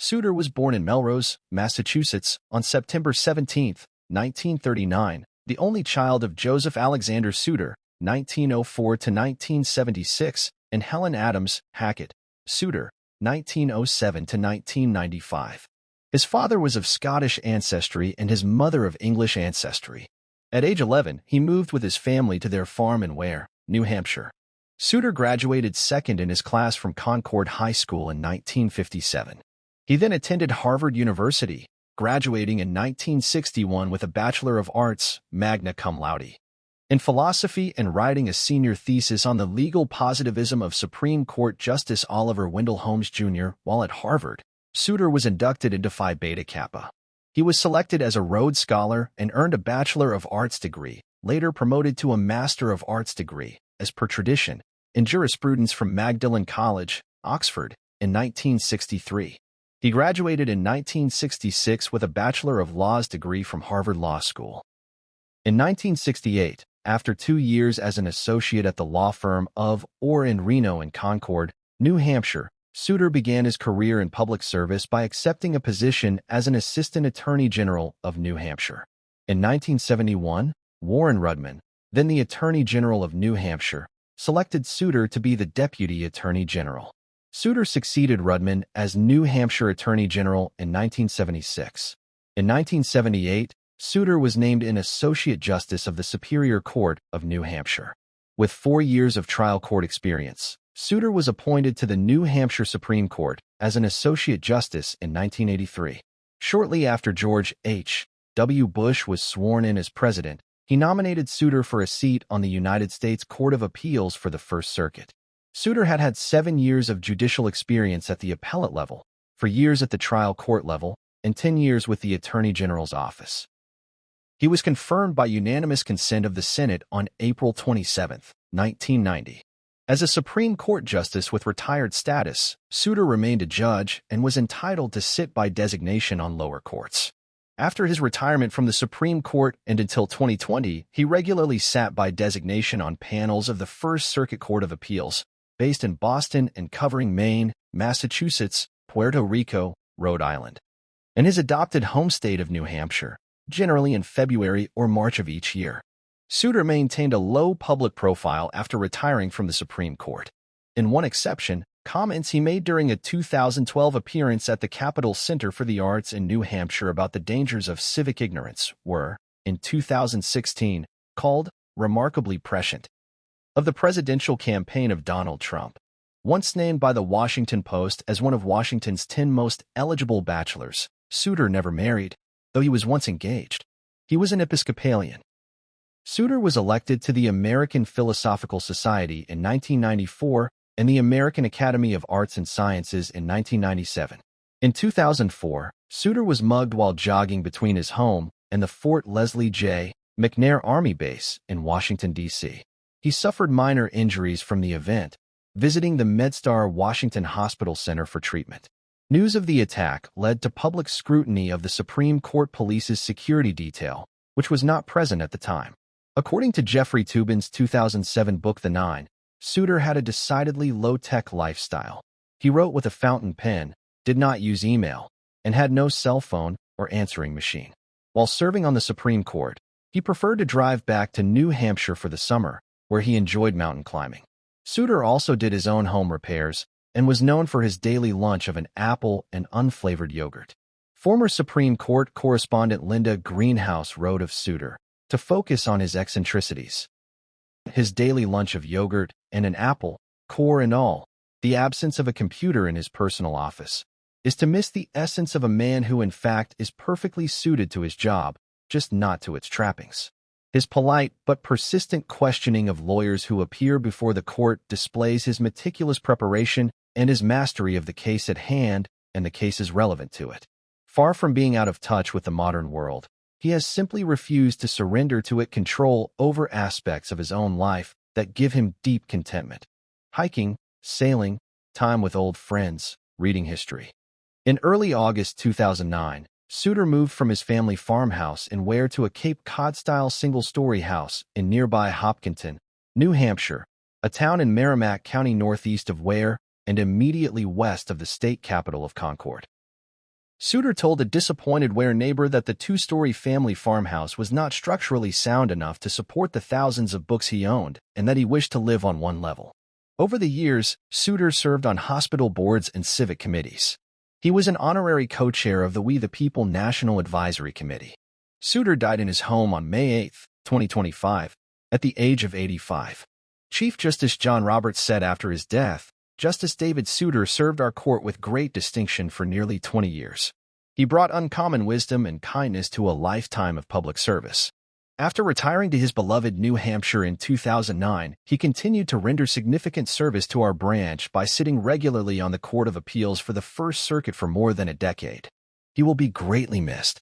Souter was born in Melrose, Massachusetts, on September 17, 1939, the only child of Joseph Alexander Souter, 1904 to 1976, and Helen Adams Hackett Souter, 1907 to 1995. His father was of Scottish ancestry and his mother of English ancestry. At age 11, he moved with his family to their farm in Ware, New Hampshire. Souter graduated second in his class from Concord High School in 1957. He then attended Harvard University, graduating in 1961 with a Bachelor of Arts, magna cum laude, in philosophy and writing a senior thesis on the legal positivism of Supreme Court Justice Oliver Wendell Holmes Jr. While at Harvard, Souter was inducted into Phi Beta Kappa. He was selected as a Rhodes Scholar and earned a Bachelor of Arts degree, later promoted to a Master of Arts degree, as per tradition, in Jurisprudence from Magdalen College, Oxford, in 1963. He graduated in 1966 with a Bachelor of Laws degree from Harvard Law School. In 1968, after 2 years as an associate at the law firm of Orr in Reno and Concord, New Hampshire, Souter began his career in public service by accepting a position as an Assistant Attorney General of New Hampshire. In 1971, Warren Rudman, then the Attorney General of New Hampshire, selected Souter to be the Deputy Attorney General. Souter succeeded Rudman as New Hampshire Attorney General in 1976. In 1978, Souter was named an Associate Justice of the Superior Court of New Hampshire. With 4 years of trial court experience, Souter was appointed to the New Hampshire Supreme Court as an Associate Justice in 1983. Shortly after George H. W. Bush was sworn in as president, he nominated Souter for a seat on the United States Court of Appeals for the First Circuit. Souter had had 7 years of judicial experience at the appellate level, 4 years at the trial court level, and 10 years with the Attorney General's office. He was confirmed by unanimous consent of the Senate on April 27, 1990. As a Supreme Court justice with retired status, Souter remained a judge and was entitled to sit by designation on lower courts. After his retirement from the Supreme Court and until 2020, he regularly sat by designation on panels of the First Circuit Court of Appeals, based in Boston and covering Maine, Massachusetts, Puerto Rico, Rhode Island, and his adopted home state of New Hampshire, generally in February or March of each year. Souter maintained a low public profile after retiring from the Supreme Court. In one exception, comments he made during a 2012 appearance at the Capitol Center for the Arts in New Hampshire about the dangers of civic ignorance were, in 2016, called remarkably prescient. Of the presidential campaign of Donald Trump, once named by the Washington Post as one of Washington's 10 most eligible bachelors, Souter never married, though he was once engaged. He was an Episcopalian. Souter was elected to the American Philosophical Society in 1994 and the American Academy of Arts and Sciences in 1997. In 2004, Souter was mugged while jogging between his home and the Fort Leslie J. McNair Army Base in Washington, D.C. He suffered minor injuries from the event, visiting the MedStar Washington Hospital Center for treatment. News of the attack led to public scrutiny of the Supreme Court Police's security detail, which was not present at the time. According to Jeffrey Toobin's 2007 book The Nine, Souter had a decidedly low-tech lifestyle. He wrote with a fountain pen, did not use email, and had no cell phone or answering machine. While serving on the Supreme Court, he preferred to drive back to New Hampshire for the summer, where he enjoyed mountain climbing. Souter also did his own home repairs and was known for his daily lunch of an apple and unflavored yogurt. Former Supreme Court correspondent Linda Greenhouse wrote of Souter, to focus on his eccentricities. His daily lunch of yogurt and an apple, core and all, the absence of a computer in his personal office, is to miss the essence of a man who in fact is perfectly suited to his job, just not to its trappings. His polite but persistent questioning of lawyers who appear before the court displays his meticulous preparation and his mastery of the case at hand and the cases relevant to it. Far from being out of touch with the modern world, he has simply refused to surrender to it control over aspects of his own life that give him deep contentment. Hiking, sailing, time with old friends, reading history. In early August 2009, Souter moved from his family farmhouse in Ware to a Cape Cod-style single-story house in nearby Hopkinton, New Hampshire, a town in Merrimack County northeast of Ware and immediately west of the state capital of Concord. Souter told a disappointed Ware neighbor that the two-story family farmhouse was not structurally sound enough to support the thousands of books he owned, and that he wished to live on one level. Over the years, Souter served on hospital boards and civic committees. He was an honorary co-chair of the We the People National Advisory Committee. Souter died in his home on May 8, 2025, at the age of 85. Chief Justice John Roberts said after his death, "Justice David Souter served our court with great distinction for nearly 20 years. He brought uncommon wisdom and kindness to a lifetime of public service." After retiring to his beloved New Hampshire in 2009, he continued to render significant service to our branch by sitting regularly on the Court of Appeals for the First Circuit for more than a decade. He will be greatly missed.